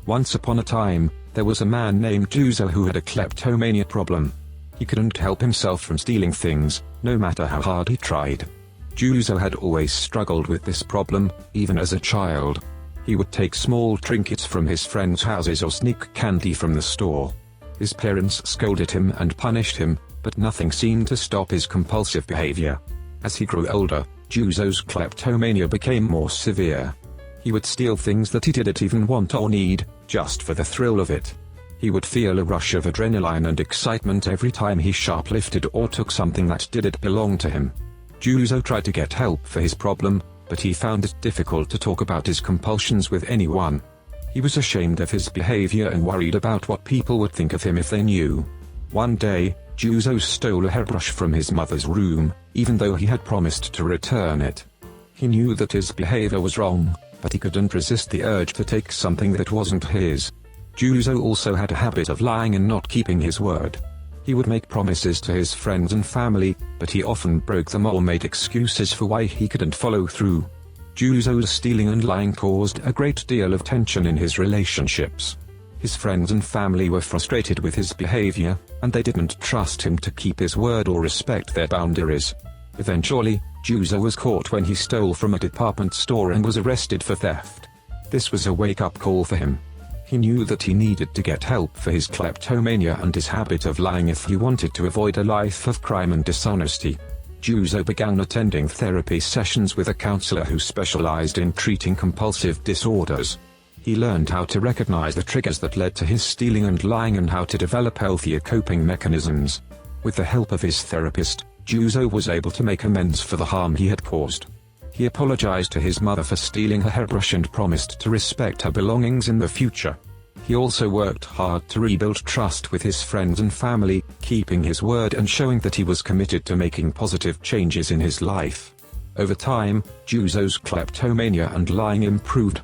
Once upon a time, there was a man named Juzo who had a kleptomania problem. He couldn't help himself from stealing things, no matter how hard he tried. Juzo had always struggled with this problem, even as a child. He would take small trinkets from his friends' houses or sneak candy from the store. His parents scolded him and punished him, but nothing seemed to stop his compulsive behavior. As he grew older, Juzo's kleptomania became more severe. He would steal things that he didn't even want or need, just for the thrill of it. He would feel a rush of adrenaline and excitement every time he shoplifted or took something that didn't belong to him. Juzo tried to get help for his problem, but he found it difficult to talk about his compulsions with anyone. He was ashamed of his behavior and worried about what people would think of him if they knew. One day, Juzo stole a hairbrush from his mother's room, even though he had promised to return it. He knew that his behavior was wrong, but he couldn't resist the urge to take something that wasn't his. Juzo also had a habit of lying and not keeping his word. He would make promises to his friends and family, but he often broke them or made excuses for why he couldn't follow through. Juzo's stealing and lying caused a great deal of tension in his relationships. His friends and family were frustrated with his behavior, and they didn't trust him to keep his word or respect their boundaries. Eventually, Juzo was caught when he stole from a department store and was arrested for theft. This was a wake-up call for him. He knew that he needed to get help for his kleptomania and his habit of lying if he wanted to avoid a life of crime and dishonesty. Juzo began attending therapy sessions with a counselor who specialized in treating compulsive disorders. He learned how to recognize the triggers that led to his stealing and lying and how to develop healthier coping mechanisms. With the help of his therapist, Juzo was able to make amends for the harm he had caused. He apologized to his mother for stealing her hairbrush and promised to respect her belongings in the future. He also worked hard to rebuild trust with his friends and family, keeping his word and showing that he was committed to making positive changes in his life. Over time, Juzo's kleptomania and lying improved.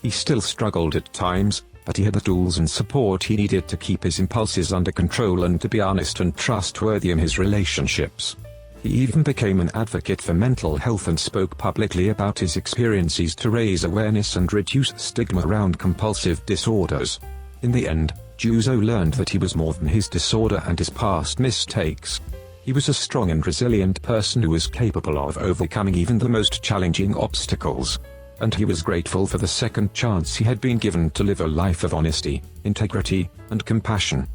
He still struggled at times, but he had the tools and support he needed to keep his impulses under control and to be honest and trustworthy in his relationships. He even became an advocate for mental health and spoke publicly about his experiences to raise awareness and reduce stigma around compulsive disorders. In the end, Juzo learned that he was more than his disorder and his past mistakes. He was a strong and resilient person who was capable of overcoming even the most challenging obstacles. And he was grateful for the second chance he had been given to live a life of honesty, integrity, and compassion.